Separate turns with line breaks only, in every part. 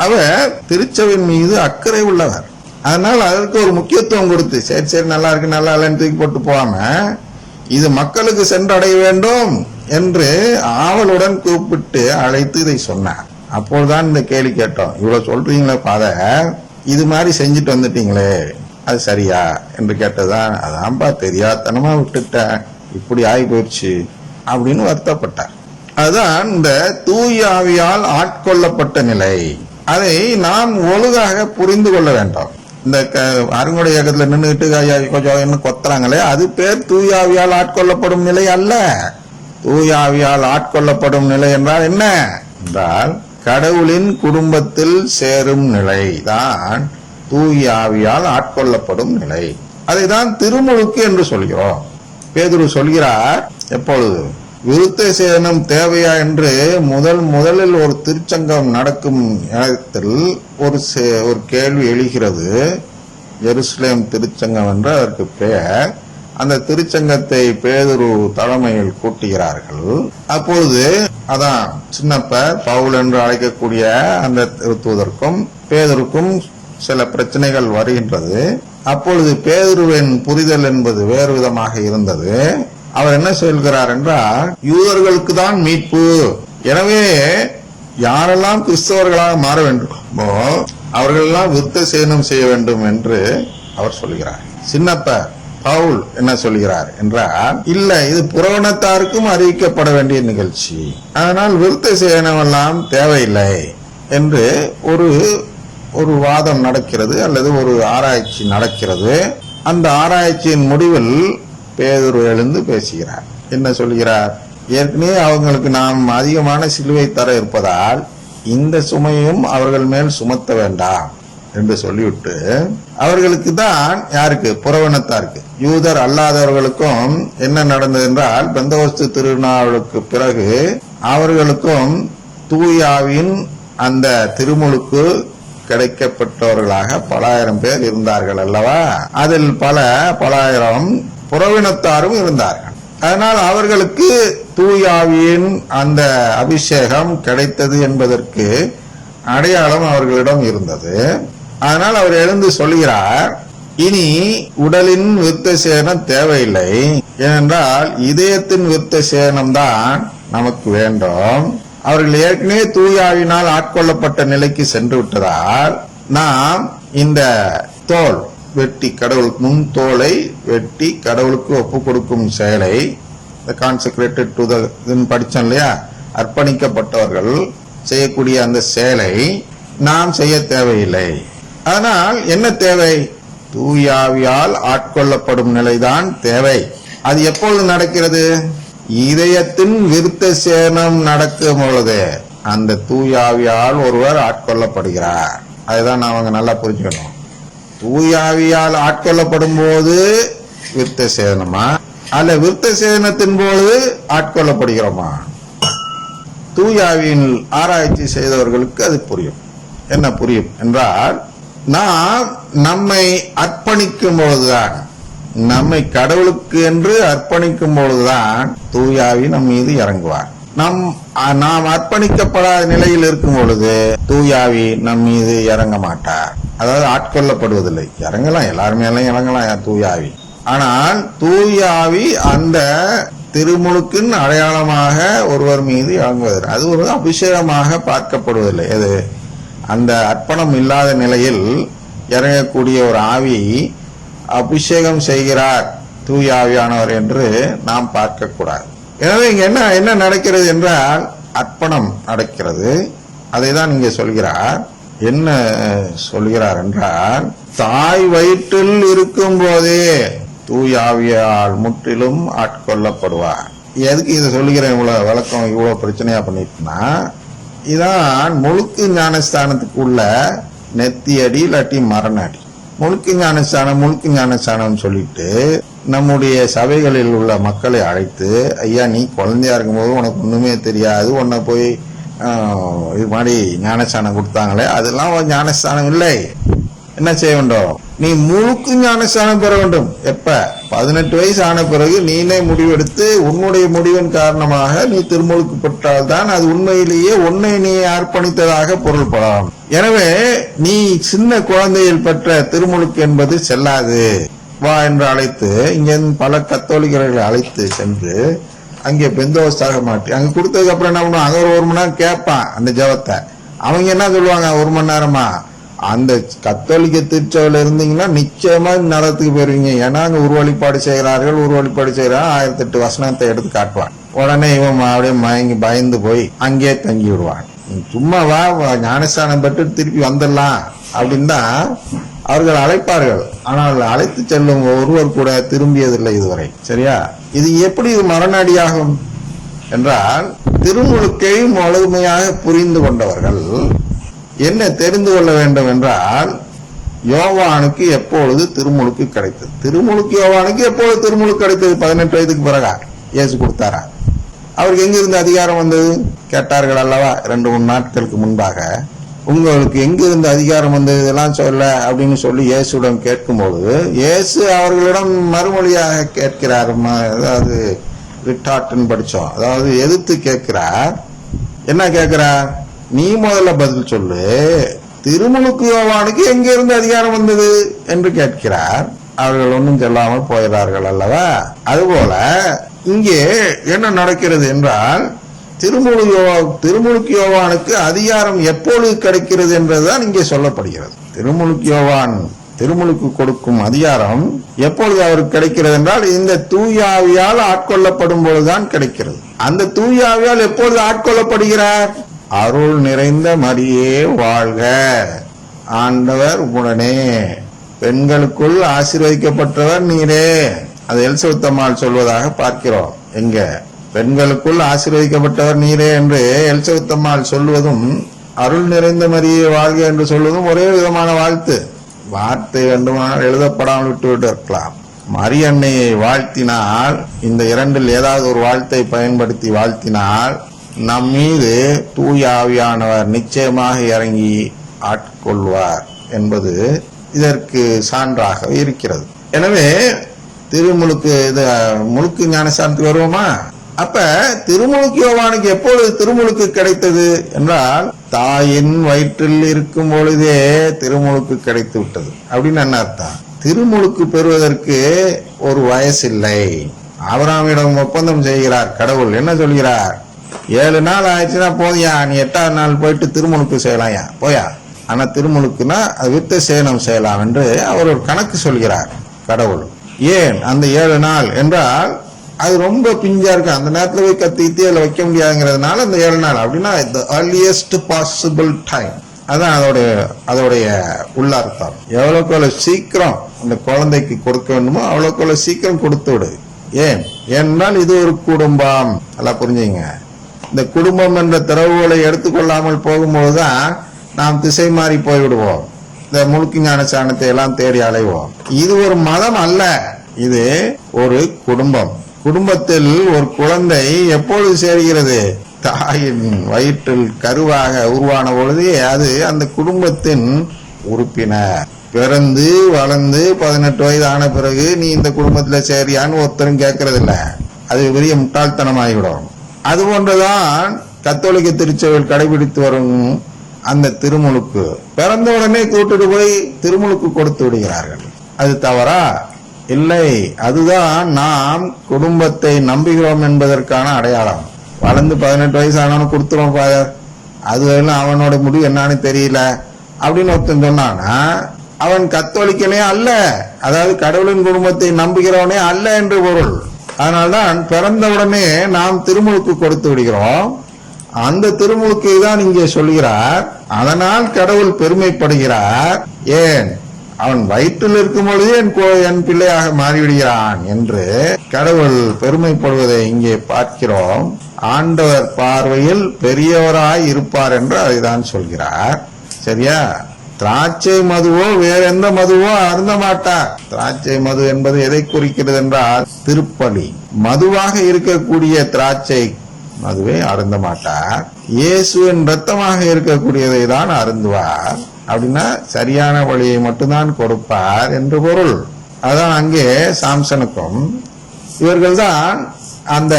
அவர் திருச்சபையின் மீது அக்கறை உள்ளவர். அதனால் அதற்கு ஒரு முக்கியத்துவம் கொடுத்து சரி சரி நல்லா இருக்கு நல்லா இல்லைன்னு தூக்கி போட்டு போகாம இது மக்களுக்கு சென்றடைய வேண்டும் என்று ஆவலுடன் கூப்பிட்டு அழைத்து இதை சொன்னார். அப்போதுதான் இந்த கேள்வி கேட்டோம், இவ்வளவு சொல்றீங்களே ஃபாதர், இது மாதிரி செஞ்சுட்டு வந்துட்டீங்களே அது சரியா என்று கேட்டதான். அதான்பா தெரியாதனமா விட்டுட்டேன், இப்படி ஆகி போயிடுச்சு அப்படின்னு வருத்தப்பட்டார். அதுதான் இந்த தூய ஆவியால் ஆட்கொள்ளப்பட்ட நிலை. அதை நாம் ஒழுங்காக புரிந்து கொள்ள வேண்டும். இந்த அருங்கொடை இயக்கத்துல நின்றுட்டு கொஞ்சம் என்ன கொத்துறாங்களே, அது பேர் தூயாவியால் ஆட்கொள்ளப்படும் நிலை அல்ல. தூயாவியால் ஆட்கொள்ளப்படும் நிலை என்றால் என்ன என்றால் கடவுளின் குடும்பத்தில் சேரும் நிலை தான் தூயாவியால் ஆட்கொள்ளப்படும் நிலை. அதைதான் திருமுழுக்கு என்று சொல்கிறோம். பேதுரு சொல்கிறார், எப்பொழுது விருத்த சேதனம் தேவையா என்று முதலில் ஒரு திருச்சங்கம் நடக்கும் நேரத்தில் ஒரு கேள்வி எழுகிறது. ஜெருசலேம் திருச்சங்கம் என்று அதற்கு பெயர். அந்த திருச்சங்கத்தை பேதுரு தலைமையில் கூட்டுகிறார்கள். அப்பொழுது அதான் சின்னப்பர் பவுல் என்று அழைக்கக்கூடிய அந்த தூதருக்கும் பேதுருக்கும் சில பிரச்சனைகள் வருகின்றது. அப்பொழுது பேதுருவின் புரிதல் என்பது வேறு விதமாக இருந்தது. அவர் என்ன சொல்கிறார் என்றால், யூதர்களுக்கு தான் மீட்பு, எனவே யாரெல்லாம் கிறிஸ்தவர்களாக மாற வேண்டுமோ அவர்களெல்லாம் விருத்த சேதனம் செய்ய வேண்டும் என்று அவர் சொல்கிறார். சின்னப்பர் பவுல் என்ன சொல்கிறார் என்றால், இல்ல இது புறவனத்தாருக்கும் அறிவிக்கப்பட வேண்டிய நிகழ்ச்சி, அதனால் விருத்த சேதனம் எல்லாம் தேவையில்லை என்று ஒரு வாதம் நடக்கிறது அல்லது ஒரு ஆராய்ச்சி நடக்கிறது. அந்த ஆராய்ச்சியின் முடிவில் பேதுரு எழுந்து பேசுகிறார். என்ன சொல்கிறார், ஏற்கனவே அவங்களுக்கு நாம் அதிகமான சிலுவை தர இருப்பதால் இந்த சுமையும் அவர்கள் மேல் சுமத்த வேண்டாம் என்று சொல்லிவிட்டு அவர்களுக்கு தான், யாருக்கு, புறவனத்தாருக்கு, யூதர் அல்லாதவர்களுக்கும் என்ன நடந்தது என்றால் பெந்தகோஸ்து திருநாளுக்கு பிறகு அவர்களுக்கும் தூயாவின் அந்த திருமுழுக்கு கிடைக்கப்பட்டவர்களாக பல ஆயிரம் பேர் இருந்தார்கள் அல்லவா. அதில் பல ஆயிரம் புறவினத்தாரும் இருந்தார்கள். அதனால் அவர்களுக்கு தூயாவியின் அந்த அபிஷேகம் கிடைத்தது என்பதற்கு அடையாளம் அவர்களிடம் இருந்தது. அதனால் அவர் எழுந்து சொல்கிறார், இனி உடலின் விருத்த சேதனம் தேவையில்லை, ஏனென்றால் இதயத்தின் விருத்த சேதனம் தான் நமக்கு வேண்டும். அவர்கள் ஏற்கனவே தூயாவினால் ஆட்கொள்ளப்பட்ட நிலைக்கு சென்று விட்டதால் நாம் இந்த தோல் வெட்டி கடவுளுக்கு முன் தோலை வெட்டி கடவுளுக்கு ஒப்பு கொடுக்கும் செயலை கான்செக்ரேட்டட் டு தி படிச்சோம் இல்லையா, அர்ப்பணிக்கப்பட்டவர்கள் செய்யக்கூடிய அந்த செயலை நாம் செய்ய தேவையில்லை. அதனால் என்ன தேவை, தூயாவியால் ஆட்கொள்ளப்படும் நிலைதான் தேவை. அது எப்பொழுது நடக்கிறது, இதயத்தின் விருத்த சேதனம் நடக்கும் பொழுது அந்த தூயாவியால் ஒருவர் ஆட்கொள்ளப்படுகிறார். அதுதான் நாம நல்லா புரிஞ்சுக்கணும். தூயாவியால் ஆட்கொள்ளப்படும் போது விருத்த சேதனமா அல்ல விருத்த சேதனத்தின் போது ஆட்கொள்ளப்படுகிறோமா? தூயாவின் ஆராய்ச்சி செய்தவர்களுக்கு அது புரியும். என்ன புரியும் என்றால், நாம் நம்மை அர்ப்பணிக்கும் பொழுதுதான், நம்மை கடவுளுக்கு என்று அர்ப்பணிக்கும் பொழுதுதான் தூயாவி நம் மீது இறங்குவார். நாம் அர்ப்பணிக்கப்படாத நிலையில் இருக்கும் பொழுது தூயாவி நம் மீது இறங்க மாட்டார். அதாவது ஆட்கொள்ளப்படுவதில்லை. இறங்கலாம், எல்லாருமே இறங்கலாம் தூயாவி. ஆனால் தூயாவி அந்த திருமுழுக்கின் அடையாளமாக ஒருவர் மீது இறங்குவதில்லை. அது ஒரு அபிஷேகமாக பார்க்கப்படுவதில்லை. அது அந்த அர்ப்பணம் இல்லாத நிலையில் இறங்கக்கூடிய ஒரு ஆவி அபிஷேகம் செய்கிறார் தூயாவியானவர் என்று நாம் பார்க்க கூடாது. எனவே இங்க என்ன நடக்கிறது என்றால் அர்ப்பணம் நடக்கிறது. அதை தான் இங்கே சொல்கிறார். என்ன சொல்கிறார் என்றால், தாய் வயிற்றில் இருக்கும் போதே தூயாவியால் முற்றிலும் ஆட்கொள்ளப்படுவார். எதுக்கு இதை சொல்லுகிறேன், இவ்வளவு விளக்கம் இவ்வளவு பிரச்சனையா பண்ணிட்டுனா, இதான் முழுக்கு ஞானஸ்தானத்துக்கு உள்ள நெத்தியடி இல்லாட்டி மரண அடி. முழுக்கு ஞானஸ்தானம் சொல்லிட்டு நம்முடைய சபைகளில் உள்ள மக்களை அழைத்து, ஐயா நீ குழந்தையா இருக்கும்போது உனக்கு ஒண்ணுமே தெரியாது, உன்னை போய் இது மாதிரி ஞானஸ்தானம் கொடுத்தாங்களே, அதெல்லாம் ஞானஸ்தானம் இல்லை என்ன செய்ய வேண்டும்? நீ முழுக்கு ஞானஸ்நானம் பெற வேண்டும். எப்ப? 18 வயசு ஆன பிறகு நீனே முடிவெடுத்து உன்னுடைய முடிவின் காரணமாக நீ திருமுழுக்கு பெற்றால்தான் அது உண்மையிலேயே உன்னை நீ அர்ப்பணித்ததாக பொருள்படும். எனவே நீ சின்ன குழந்தையில் பெற்ற திருமுழுக்கு என்பது செல்லாது, வா என்று அழைத்து, இங்க பல கத்தோலிக்கர்களை அழைத்து சென்று அங்கே பெந்தோஸ்தாக மாட்டி அங்க கொடுத்ததுக்கு அப்புறம் என்ன பண்ணுவான்? அங்க ஒரு மணி நேரம் கேட்பான் அந்த ஜபத்தை. அவங்க என்ன சொல்லுவாங்க? 1 மணி நேரமா? அந்த கத்தோலிக்க திருச்சபையில இருந்தீங்கன்னா நிச்சயமா நரகத்துக்கு போயிருவீங்க. ஏன்னா அங்க உருவழிப்பாடு செய்கிறார்கள், 1008 வசனத்தை எடுத்து காட்டுவான். உடனே இவன் அப்படியே மயங்கி பயந்து போய் அங்கே தங்கி விடுவான். சும்மா வா ஞானஸ்தானம் பெற்று திருப்பி வந்துடலாம் அப்படின்னு தான் அவர்கள் அழைப்பார்கள். ஆனால் அழைத்து செல்லும் ஒருவர் கூட திரும்பியதில்லை இதுவரை. சரியா? இது எப்படி இது மரணடியாகும் என்றால், திருமுழுக்கை முழுமையாக புரிந்து கொண்டவர்கள் என்ன தெரிந்து கொள்ள வேண்டும் என்றால், யோவானுக்கு எப்பொழுது திருமுழுக்கு கிடைத்தது? திருமுழுக்கு யோவானுக்கு எப்பொழுது திருமுழுக்கு கிடைத்தது? 18 வயதுக்கு பிறகா இயேசு கொடுத்தாரா? அவருக்கு எங்கிருந்து அதிகாரம் வந்தது? கேட்டார்கள் அல்லவா 2-3 நாட்களுக்கு முன்பாக. உங்களுக்கு எங்கிருந்து அதிகாரம் வந்தது இதெல்லாம் சொல்ல அப்படின்னு சொல்லி இயேசுடன் கேட்கும்போது, இயேசு அவர்களிடம் மறுமொழியாக கேட்கிறார். அதாவது ரிட்டார்ட்னு படிச்சோம், அதாவது எதிர்த்து கேட்கிறார். என்ன கேட்கிறார்? நீ முதல்ல பதில் சொல்லு, திருமுழுக்கு யோவானுக்கு எங்கிருந்து அதிகாரம் வந்தது என்று கேட்கிறார். அவர்கள் ஒன்றும் சொல்லாமல் போயிறார்கள் அல்லவா? அதுபோல இங்கே என்ன நடக்கிறது என்றால், திருமுழுக்கு யோவானுக்கு அதிகாரம் எப்பொழுது கிடைக்கிறது என்றுதான் இங்கே சொல்லப்படுகிறது. திருமுழுக்கு யோவான் திருமுழுக்கு கொடுக்கும் அதிகாரம் எப்பொழுது அவருக்கு கிடைக்கிறது என்றால், இந்த தூயாவியால் ஆட்கொள்ளப்படும் பொழுதுதான் கிடைக்கிறது. அந்த தூயாவியால் எப்பொழுது ஆட்கொள்ளப்படுகிறார்? அருள் நிறைந்த மரியே வாழ்க, ஆண்டவர் உடனே, பெண்களுக்குள் ஆசீர்வதிக்கப்பட்டவர் நீரே. அது எலிசபெத் அம்மாள் சொல்வதாக பார்க்கிறோம். எங்க? பெண்களுக்குள் ஆசீர்வதிக்கப்பட்டவர் நீரே என்று எலிசபெத் அம்மாள் சொல்வதும், அருள் நிறைந்த மரியே வாழ்க என்று சொல்வதும் ஒரே விதமான வாழ்த்து. வார்த்தை வேண்டுமானால் எழுதப்படாமல் விட்டுவிட்டு இருக்கலாம். மரியன்னையை வாழ்த்தினால், இந்த இரண்டில் ஏதாவது ஒரு வாழ்த்தை பயன்படுத்தி வாழ்த்தினால், நம் மீது தூய ஆவியானவர் நிச்சயமாக இறங்கி ஆட்கொள்வார் என்பது இதற்கு சான்றாக இருக்கிறது. எனவே திருமுழுக்கு முழுக்கு ஞானஸ்தானத்துக்கு வருவோமா? அப்ப திருமுழுக்கு யோவானுக்கு எப்பொழுது திருமுழுக்கு கிடைத்தது என்றால், தாயின் வயிற்றில் இருக்கும் பொழுதே திருமுழுக்கு கிடைத்து விட்டது. அப்படின்னு என்ன அர்த்தம்? திருமுழுக்கு பெறுவதற்கு ஒரு வயசு இல்லை. ஆபிரகாமிடம் ஒப்பந்தம் செய்கிறார் கடவுள். என்ன சொல்கிறார்? 7 நாள் ஆயிடுச்சுன்னா போதியா, நீ 8ஆவது நாள் போயிட்டு திருமுழுக்கு செய்யலாம்யா, போயா. ஆனா திருமுழுக்குன்னா அது விருத்த சேதனம் செய்யலாம் என்று அவர் ஒரு கணக்கு சொல்கிறார் கடவுள். ஏன் அந்த 7 நாள் என்றால், அது ரொம்ப பிஞ்சா இருக்கு, அந்த நேரத்துல போய் கத்திட்டு அதுல வைக்க முடியாதுங்கிறதுனால அந்த 7 நாள். அப்படின்னா the earliest possible time, அதான் அதோடைய உள்ளார்த்தம். எவ்வளவுக்கு சீக்கிரம் அந்த குழந்தைக்கு கொடுக்க வேண்டுமோ அவ்வளவுக்கு சீக்கிரம் கொடுத்து விடு. ஏனென்றால் இது ஒரு குடும்பம். நல்லா புரிஞ்சுங்க. இந்த குடும்பம் என்ற திறவுகளை எடுத்துக்கொள்ளாமல் போகும்போதுதான் நாம் திசை மாறி போய்விடுவோம். இந்த முழுக்கு ஞானஸ்தானத்தை எல்லாம் தேடி அலைவோம். இது ஒரு மதம் அல்ல, இது ஒரு குடும்பம். குடும்பத்தில் ஒரு குழந்தை எப்பொழுது சேர்கிறது? தாயின் வயிற்றில் கருவாக உருவான பொழுது அது அந்த குடும்பத்தின் உறுப்பினர். பிறந்து வளர்ந்து 18 வயது ஆன பிறகு நீ இந்த குடும்பத்துல சேரியான்னு ஒருத்தரும் கேட்கறது இல்ல. அது பெரிய முட்டாள்தனமாகிவிடும். அது போன்றுதான் கத்தோலிக்க திருச்சபையில் கடைபிடித்து வரும் அந்த திருமுழுக்கு. பிறந்த உடனே கூட்டிட்டு போய் திருமுழுக்கு கொடுத்து விடுகிறார்கள். அது தவறா? இல்லை, அதுதான் நாம் குடும்பத்தை நம்புகிறோம் என்பதற்கான அடையாளம். வளர்ந்து 18 வயசு ஆனாலும் கொடுத்துருவோம் ஃபாதர், அது எல்லாம் அவனோட முடிவு என்னன்னு தெரியல அப்படின்னு ஒருத்தன் சொன்னானா அவன் கத்தோலிக்கனே அல்ல, அதாவது கடவுளின் குடும்பத்தை நம்புகிறவனே அல்ல என்று பொருள். அதனால்தான் பிறந்தவுடனே நாம் திருமுழுக்கு கொடுத்து விடுகிறோம். அந்த திருமுழுக்கை தான் இங்கே சொல்கிறார். அதனால் கடவுள் பெருமைப்படுகிறார். ஏன்? அவன் வயிற்றில் இருக்கும் பொழுதே என் பிள்ளையாக மாறிவிடுகிறான் என்று கடவுள் பெருமைப்படுவதை இங்கே பார்க்கிறோம். ஆண்டவர் பார்வையில் பெரியவராய் இருப்பார் என்று அதைதான் சொல்கிறார். சரியா? திராட்சை மதுவோ வேற எந்த மதுவோ அருந்த மாட்டார். திராட்சை மது என்பது எதை குறிக்கிறது என்றால் திருப்பலி. மதுவாக இருக்கக்கூடிய திராட்சை மதுவை அருந்த மாட்டார். இயேசுவின் இரத்தமாக இருக்கக்கூடியதை தான் அருந்துவார். அப்படின்னா சரியான வழியை மட்டும்தான் கொடுப்பார் என்று பொருள். அதான் அங்கே சாம்சனுக்கும் இவர்கள் தான் அந்த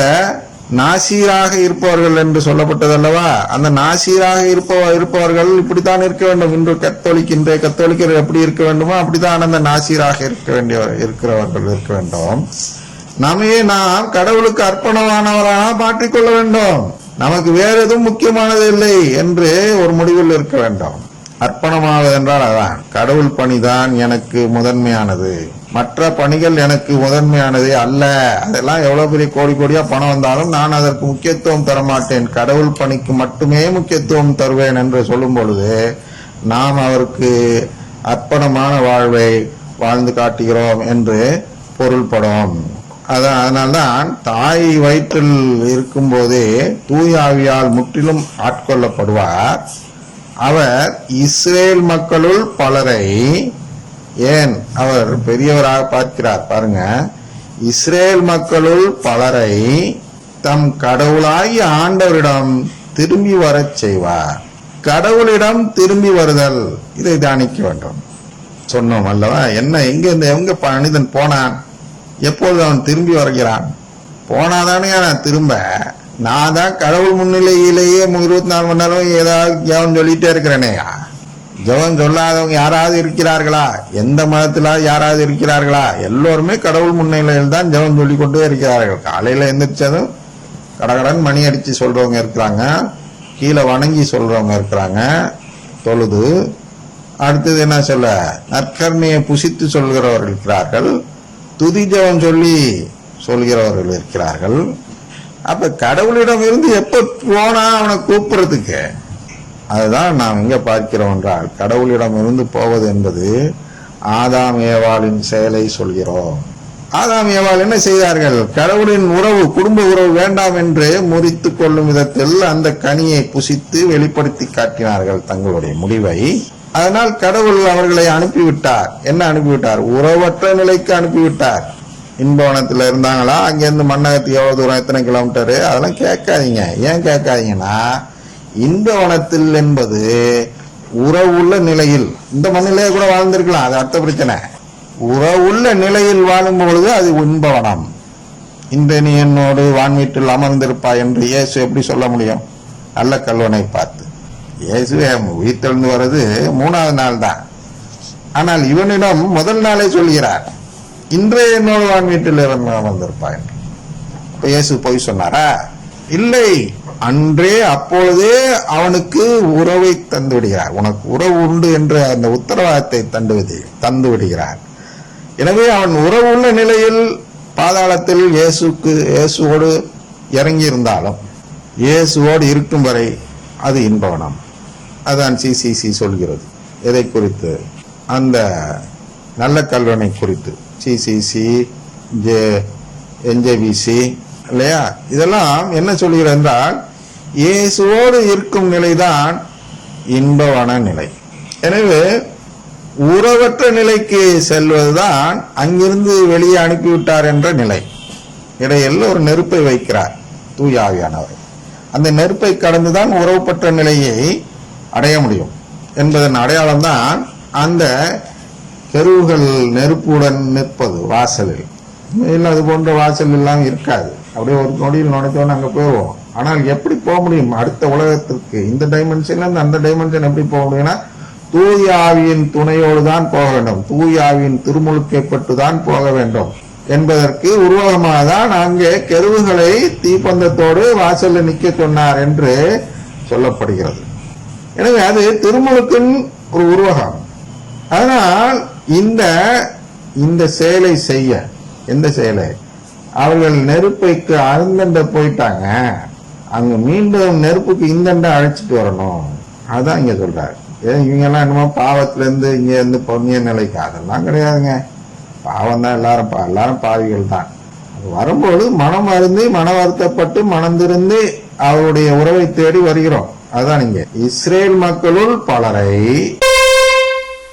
நாசீராக இருப்பவர்கள் என்று சொல்லப்பட்டது அல்லவா. அந்த நாசீராக இருப்பவர்கள் இப்படித்தான் இருக்க வேண்டும். இன்று கத்தோலிக்கர் எப்படி இருக்க வேண்டுமோ அப்படித்தான் அந்த நாசீராக இருக்கிறவர்கள் இருக்க வேண்டும். நாம் கடவுளுக்கு அர்ப்பணமானவராக மாற்றிக்கொள்ள வேண்டும். நமக்கு வேற எதுவும் முக்கியமானது இல்லை என்று ஒரு முடிவில் இருக்க வேண்டும். அர்ப்பணமாவது என்றால் அதான், கடவுள் பணிதான் எனக்கு முதன்மையானது, மற்ற பணிகள் எனக்கு முதன்மையானதே அல்ல. அதெல்லாம் எவ்வளவு பெரிய கோடி கோடியா பணம் வந்தாலும் நான் அதற்கு முக்கியத்துவம் தரமாட்டேன், கடவுள் பணிக்கு மட்டுமே முக்கியத்துவம் தருவேன் என்று சொல்லும் பொழுது நாம் அவருக்கு அர்ப்பணமான வாழ்வை வாழ்ந்து காட்டுகிறோம் என்று பொருள்படும். அதனால்தான் தாய் வயிற்றில் இருக்கும் போதே தூய ஆவியால் முற்றிலும் ஆட்கொள்ளப்படுவார். அவர் இஸ்ரேல் மக்களுள் பலரை, ஏன் அவர் பெரியவராக பார்க்கிறார் பாருங்க, இஸ்ரேல் மக்களுள் பலரை தம் கடவுளாகிய ஆண்டவரிடம் திரும்பி வரச் செய்வார். கடவுளிடம் திரும்பி வருதல், இதை தியானிக்க வேண்டும். சொன்னோம் அல்லவா, என்ன எங்க மனிதன் போனான், எப்பொழுது அவன் திரும்பி வருகிறான்? போனாதானே நான் திரும்ப, நான் தான் கடவுள் முன்னிலையிலேயே 24 மணி நேரம் ஏதாவது ஜெபம் சொல்லிட்டே இருக்கிறேனே. ஜெபம் சொல்லாதவங்க யாராவது இருக்கிறார்களா? எந்த மதத்தில யாராவது இருக்கிறார்களா? எல்லோருமே கடவுள் முன்னிலையில் தான் ஜெபம் சொல்லி கொண்டே இருக்கிறார்கள். காலையில எந்திரிச்சதும் கடகடன் மணி அடிச்சு சொல்றவங்க இருக்கிறாங்க, கீழே வணங்கி சொல்றவங்க இருக்கிறாங்க, தொழுது. அடுத்தது என்ன சொல்ல, நற்கருணையை புசித்து சொல்கிறவர்கள் இருக்கிறார்கள், துதி ஜெபம் சொல்லி சொல்கிறவர்கள் இருக்கிறார்கள். அப்ப கடவுளிடம் இருந்து எப்ப போனா அவனை கூப்பிடுறதுக்கு, அதுதான் நாம் எங்க பார்க்கிறோம் என்றால், கடவுளிடம் இருந்து போவது என்பது ஆதாம் ஏவாளின் செயலை சொல்கிறோம். ஆதாம் ஏவாள் என்ன செய்தார்கள்? கடவுளின் உறவு, குடும்ப உறவு வேண்டாம் என்று முறித்து கொள்ளும் விதத்தில் அந்த கனியை புசித்து வெளிப்படுத்தி காட்டினார்கள் தங்களுடைய முடிவை. அதனால் கடவுள் அவர்களை அனுப்பிவிட்டார். என்ன அனுப்பிவிட்டார்? உறவற்ற நிலைக்கு அனுப்பிவிட்டார். இன்பவனத்தில் இருந்தாங்களா, அங்கிருந்து மண்ணகத்துக்கு எவ்வளவு தூரம், எத்தனை கிலோமீட்டரு, அதெல்லாம் கேட்காதீங்க. ஏன் கேட்காதீங்கன்னா, இன்பவனத்தில் என்பது உறவுள்ள நிலையில், இந்த மண்ணிலே கூட வாழ்ந்திருக்கலாம், அது அடுத்த பிரச்சனை. உறவுள்ள நிலையில் வாழும் பொழுது அது இன்பவனம். இன்று நீ என்னோடு வான்வீட்டில் அமர்ந்திருப்பாய் என்று இயேசு எப்படி சொல்ல முடியும்? நல்ல கல்வனை பார்த்து. இயேசு உயிர்த்தெழுந்து வர்றது 3வது நாள் தான். ஆனால் இவனிடம் முதல் நாளே சொல்கிறார், இன்றே என்னோட வான்வீட்டில் அமர்ந்திருப்பாய். இப்ப இயேசு போய் சொன்னாரா? இல்லை, அன்றே அப்பொழுதே அவனுக்கு உறவை தந்து விடுகிறார். உனக்கு உறவு உண்டு என்ற அந்த உத்தரவாதத்தை தந்து விடுகிறார். எனவே அவன் உறவு உள்ள நிலையில் பாதாளத்தில் இயேசுவோடு இறங்கி இருந்தாலும், இயேசுவோடு இருக்கும் வரை அது இன்பவனம். அதான் சிசிசி சொல்கிறது. எதை குறித்து? அந்த நல்ல கல்வனை குறித்து. சிசிசி, என்ஜேபிசி இல்லையா, இதெல்லாம் என்ன சொல்கிறது என்றால், இயேசுவோடு இருக்கும் நிலைதான் இன்பவன நிலை. எனவே உறவற்ற நிலைக்கு செல்வதுதான் அங்கிருந்து வெளியே அனுப்பிவிட்டார் என்ற நிலை. இடையில் ஒரு நெருப்பை வைக்கிறார் தூய ஆவியானவர். அந்த நெருப்பை கடந்துதான் உறவுப்பற்ற நிலையை அடைய முடியும் என்பதன் அடையாளம் தான் அந்த கெருவுகள் நெருப்புடன் நிற்பது வாசலில். இல்லை, அது போன்ற வாசல் எல்லாம் இருக்காது. அப்படியே ஒரு நொடியில் நுழைத்தோன்னு அங்கே போயிடுவோம். ஆனால் எப்படி போக முடியும் அடுத்த உலகத்திற்கு? இந்த டைமென்ஷன்ல இருந்து அந்த டைமென்ஷன் எப்படி போக முடியும்னா, தூய ஆவியின் துணையோடு தான் போக வேண்டும், தூய ஆவியின் திருமுழுக்கைப்பட்டு தான் போக வேண்டும் என்பதற்கு உருவகமாக தான் அங்கே கெருவுகளை தீப்பந்தத்தோடு வாசலில் நிற்க சொன்னார் என்று சொல்லப்படுகிறது. எனவே அது திருமுழுக்கின் ஒரு உருவகம். அதனால் இந்த செயலை செய்ய, எந்த செயலை, அவர்கள் நெருப்பைக்கு அருந்தண்ட போயிட்டாங்க, அங்க மீண்டும் நெருப்புக்கு இந்தண்ட அழைச்சிட்டு வரணும். அதான் இங்க சொல்றாரு. இவங்க எல்லாம் என்னமோ பாவத்துல இருந்து இங்க இருந்து பொன்னிய நிலைக்கு, அதெல்லாம் கிடையாதுங்க. பாவம் தான், எல்லாரும் பாவிகள் தான். அது வரும்போது மனம் அருந்தி மன வருத்தப்பட்டு மனம் திருந்து அவருடைய உறவை தேடி வருகிறோம். அதுதான் இங்க இஸ்ரேல் மக்களுள் பலரை